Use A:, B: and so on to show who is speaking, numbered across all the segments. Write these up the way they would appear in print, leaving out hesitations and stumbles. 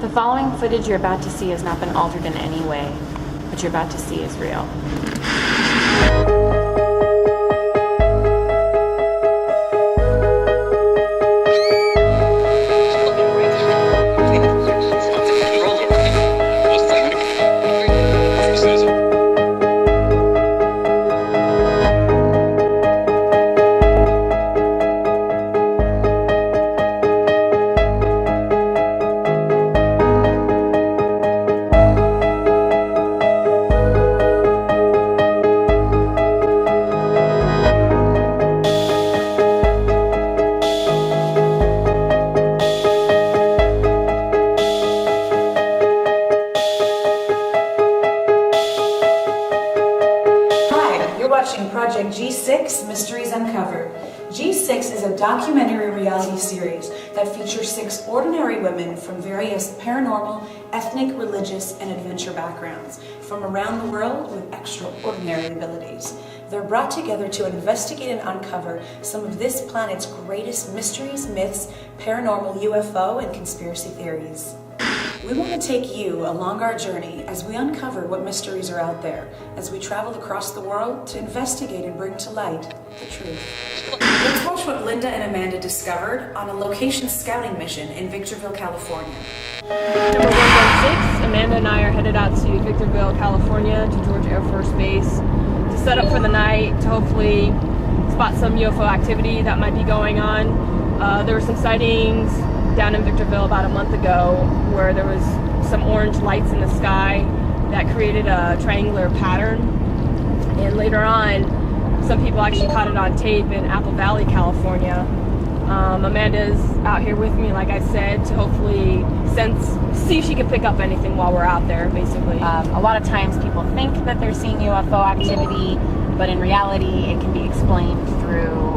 A: The following footage you're about to see has not been altered in any way. What you're about to see is real.
B: Watching Project G6 Mysteries Uncovered. G6 is a documentary reality series that features 6 ordinary women from various paranormal, ethnic, religious, and adventure backgrounds from around the world with extraordinary abilities. They're brought together to investigate and uncover some of this planet's greatest mysteries, myths, paranormal, UFO, and conspiracy theories. We want to take you along our journey as we uncover what mysteries are out there, as we travel across the world to investigate and bring to light the truth. Let's watch what Linda and Amanda discovered on a location scouting mission in Victorville, California.
C: Number 116, Amanda and I are headed out to Victorville, California, to Georgia Air Force Base to set up for the night, to hopefully spot some UFO activity that might be going on. There were some sightings down in Victorville about a month ago where there was some orange lights in the sky that created a triangular pattern, and later on some people actually caught it on tape in Apple Valley, California. Amanda's out here with me, like I said, to hopefully see if she can pick up anything while we're out there, basically.
A: A lot of times people think that they're seeing UFO activity, but in reality it can be explained through,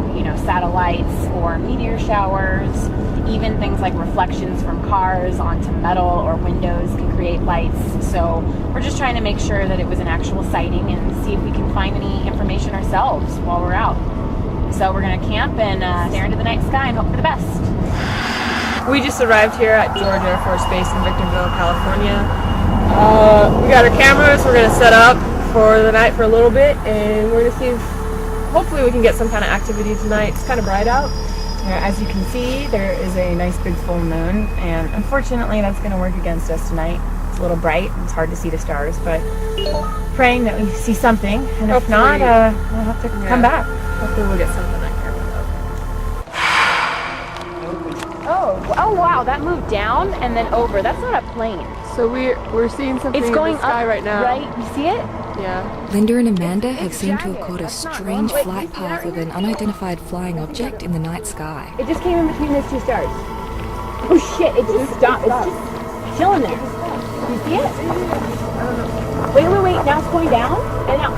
A: satellites or meteor showers. Even things like reflections from cars onto metal or windows can create lights. So we're just trying to make sure that it was an actual sighting and see if we can find any information ourselves while we're out. So we're going to camp and stare into the night sky and hope for the best.
C: We just arrived here at Georgia Air Force Base in Victorville, California. We got our cameras. We're going to set up for the night for a little bit, and we're going to see if hopefully we can get some kind of activity tonight. It's kind of bright out.
A: As you can see, there is a nice big full moon, and unfortunately that's going to work against us tonight. It's a little bright, it's hard to see the stars, but praying that we see something, and if not, we'll have to come back.
C: Hopefully we'll get something on camera.
A: Oh wow, that moved down and then over. That's not a plane.
C: So we're seeing something
A: It's going
C: in the sky
A: up
C: right now.
A: Right? You see it?
C: Yeah.
D: Linda and Amanda have seemed to have caught a strange flight path of an unidentified flying object in the night sky.
A: It just came in between those 2 stars. Oh shit, it just stopped. It's just chilling there. You see it? Wait. Now it's going down. And now.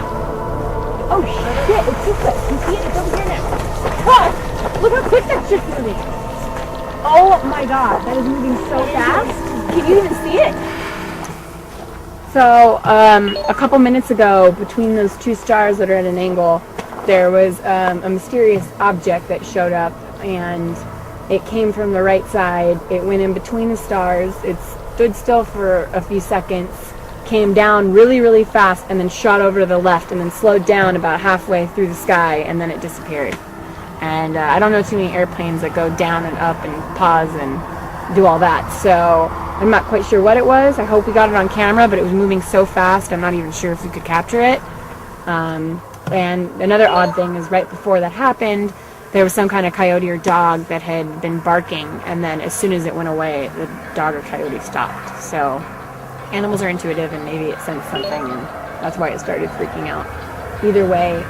A: Oh shit, it's just you see it? It's over here now. Ah, look how quick that shit's moving. Oh my god, that is moving so fast. Can you even see it? So, a couple minutes ago, between those 2 stars that are at an angle, there was a mysterious object that showed up, and it came from the right side. It went in between the stars. It stood still for a few seconds, came down really, really fast, and then shot over to the left, and then slowed down about halfway through the sky, and then it disappeared. And I don't know too many airplanes that go down and up and pause and do all that. So I'm not quite sure what it was. I hope we got it on camera, but it was moving so fast, I'm not even sure if we could capture it. And another odd thing is right before that happened, there was some kind of coyote or dog that had been barking, and then as soon as it went away, the dog or coyote stopped. So animals are intuitive, and maybe it sensed something, and that's why it started freaking out. Either way,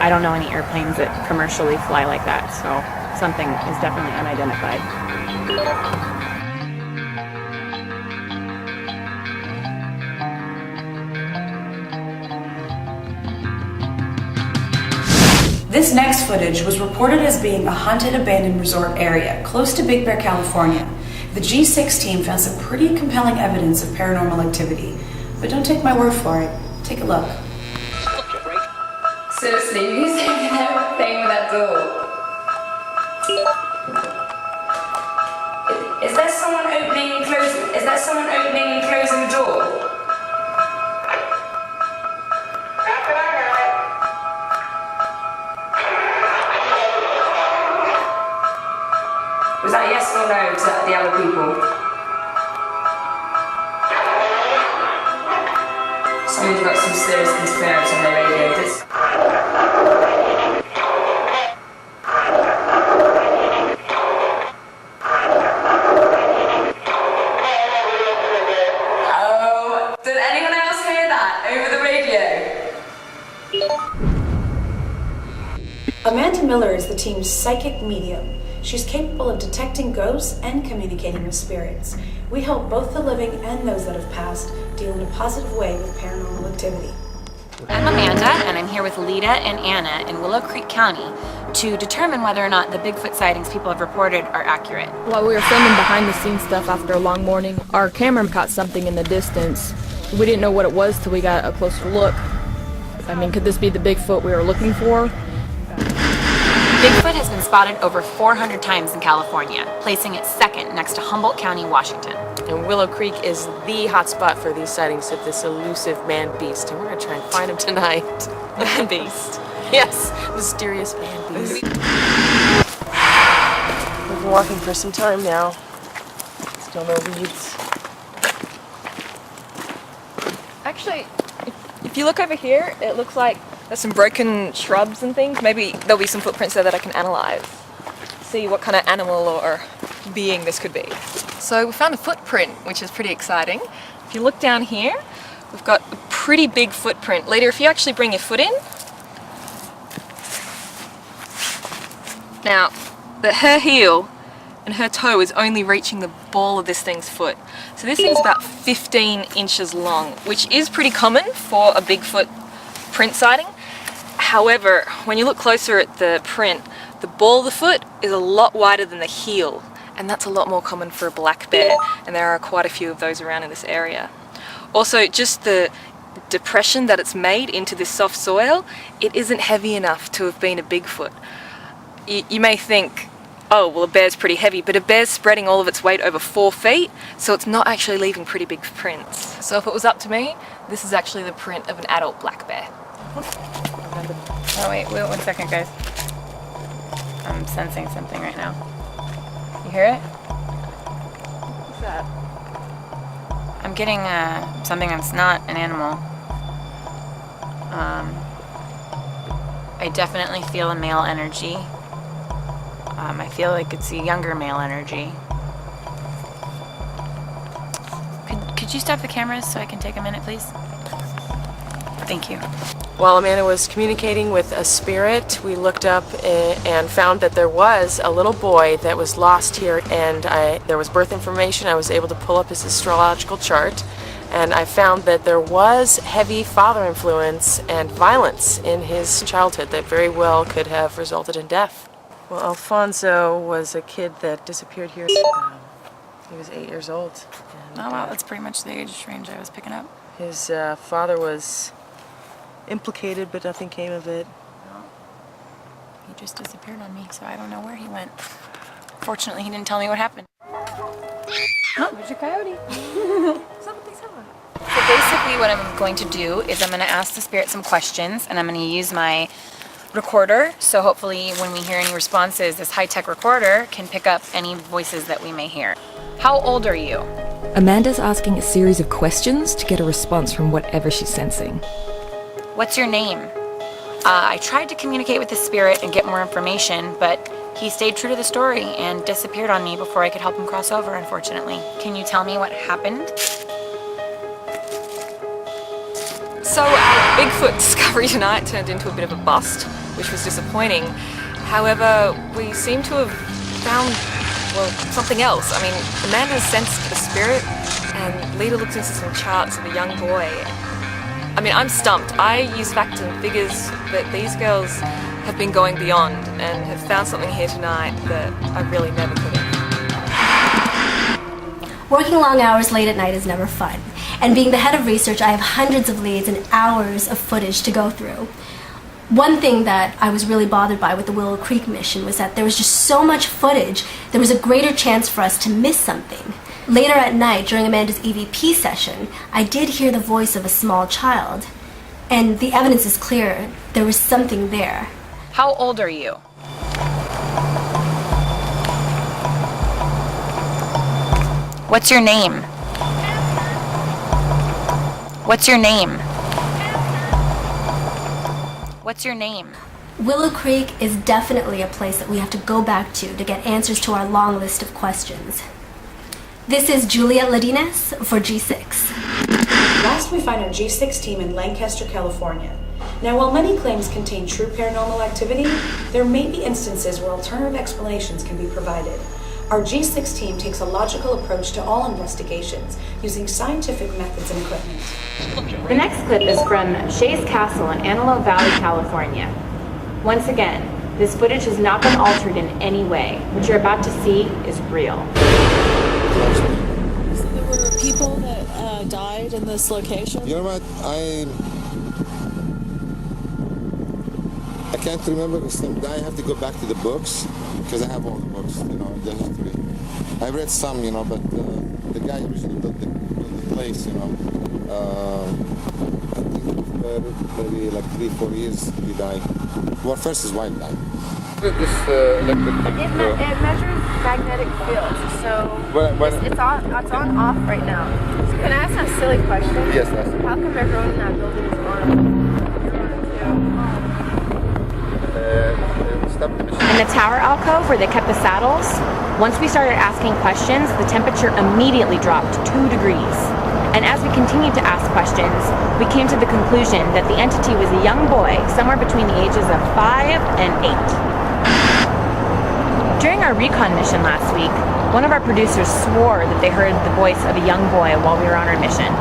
A: I don't know any airplanes that commercially fly like that, so something is definitely unidentified.
B: This next footage was reported as being a haunted abandoned resort area close to Big Bear, California. The G6 team found some pretty compelling evidence of paranormal activity, but don't take my word for it. Take a look.
E: Seriously, who's in there playing with that door? Is there someone opening and closing? Is that people. Someone's got some serious interference on their radio. Oh, did anyone else hear that over the radio?
B: Amanda Miller is the team's psychic medium. She's capable of detecting ghosts and communicating with spirits. We help both the living and those that have passed deal in a positive way with paranormal activity.
F: I'm Amanda, and I'm here with Lita and Anna in Willow Creek County to determine whether or not the Bigfoot sightings people have reported are accurate.
C: While we were filming behind-the-scenes stuff after a long morning, our camera caught something in the distance. We didn't know what it was till we got a closer look. I mean, could this be the Bigfoot we were looking for?
F: Bigfoot has been spotted over 400 times in California, placing it second next to Humboldt County, Washington.
G: And Willow Creek is the hotspot for these sightings of this elusive man-beast, and we're going to try and find him tonight.
C: Man-beast.
G: Yes, mysterious man-beast. We've been walking for some time now. Still no leads.
C: Actually, if you look over here, it looks like there's some broken shrubs and things. Maybe there'll be some footprints there that I can analyze. See what kind of animal or being this could be. So we found a footprint, which is pretty exciting. If you look down here, we've got a pretty big footprint. Later, if you actually bring your foot in, now her heel and her toe is only reaching the ball of this thing's foot. So this thing's about 15 inches long, which is pretty common for a Bigfoot print sighting. However, when you look closer at the print, the ball of the foot is a lot wider than the heel, and that's a lot more common for a black bear, and there are quite a few of those around in this area. Also, just the depression that it's made into this soft soil, it isn't heavy enough to have been a Bigfoot. You may think, oh, well, a bear's pretty heavy, but a bear's spreading all of its weight over 4 feet, so it's not actually leaving pretty big prints. So if it was up to me, this is actually the print of an adult black bear.
F: Oh wait, 1 second, guys. I'm sensing something right now. You hear it?
C: What's that?
F: I'm getting something that's not an animal. I definitely feel a male energy. I feel like it's a younger male energy. Could you stop the cameras so I can take a minute, please? Thank you.
G: While Amanda was communicating with a spirit, we looked up and found that there was a little boy that was lost here, and there was birth information. I was able to pull up his astrological chart, and I found that there was heavy father influence and violence in his childhood that very well could have resulted in death. Well, Alfonso was a kid that disappeared here. He was 8 years old. And,
F: Oh wow, that's pretty much the age range I was picking up.
G: his father was implicated, but nothing came of it.
F: He just disappeared on me, so I don't know where he went. Fortunately, he didn't tell me what happened.
C: Oh, there's your coyote.
F: So basically what I'm going to do is I'm going to ask the spirit some questions, and I'm going to use my recorder, so hopefully when we hear any responses, this high-tech recorder can pick up any voices that we may hear. How old are you?
D: Amanda's asking a series of questions to get a response from whatever she's sensing.
F: What's your name? I tried to communicate with the spirit and get more information, but he stayed true to the story and disappeared on me before I could help him cross over, unfortunately. Can you tell me what happened?
C: So our Bigfoot discovery tonight turned into a bit of a bust, which was disappointing. However, we seem to have found, well, something else. I mean, Amanda sensed a spirit, and Lita looked into some charts of a young boy. I mean, I'm stumped. I use facts and figures, but these girls have been going beyond and have found something here tonight that I really never could have.
H: Working long hours late at night is never fun. And being the head of research, I have hundreds of leads and hours of footage to go through. One thing that I was really bothered by with the Willow Creek mission was that there was just so much footage, there was a greater chance for us to miss something. Later at night, during Amanda's EVP session, I did hear the voice of a small child. And the evidence is clear, there was something there.
F: How old are you? What's your name? What's your name? What's your name?
H: Willow Creek is definitely a place that we have to go back to get answers to our long list of questions. This is Juliet Ladines for G6.
B: Last we find our G6 team in Lancaster, California. Now, while many claims contain true paranormal activity, there may be instances where alternative explanations can be provided. Our G6 team takes a logical approach to all investigations, using scientific methods and equipment.
A: The next clip is from Shays Castle in Antelope Valley, California. Once again, this footage has not been altered in any way. What you're about to see is real.
I: So there were people that died in this location?
J: You know what? I can't remember because I have to go back to the books because I have all the books, the history. I read some, but the guy originally built the place, I think maybe like 3-4 years he died. Well, first his wife died. This electric
K: it measures magnetic fields, so it's on off right now. So can I ask a silly question?
J: Yes, that's
K: How come everyone in that building is on?
A: In the tower alcove where they kept the saddles, once we started asking questions, the temperature immediately dropped 2 degrees. And as we continued to ask questions, we came to the conclusion that the entity was a young boy, somewhere between the ages of 5 and 8. During our recon mission last week, one of our producers swore that they heard the voice of a young boy while we were on our mission.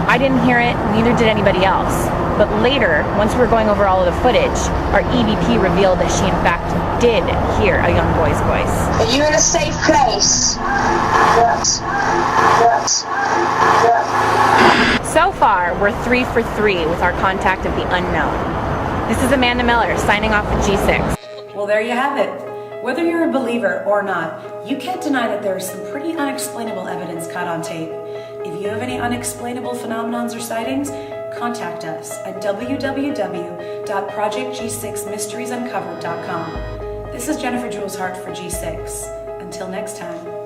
A: I didn't hear it, neither did anybody else. But later, once we were going over all of the footage, our EVP revealed that she in fact did hear a young boy's voice.
L: Are you in a safe place? Yes. Yes. Yes.
A: So far, we're 3 for 3 with our contact of the unknown. This is Amanda Miller signing off with G6.
B: Well, there you have it. Whether you're a believer or not, you can't deny that there is some pretty unexplainable evidence caught on tape. If you have any unexplainable phenomenons or sightings, contact us at www.projectg6mysteriesuncovered.com. This is Jennifer Jules Hart for G6. Until next time.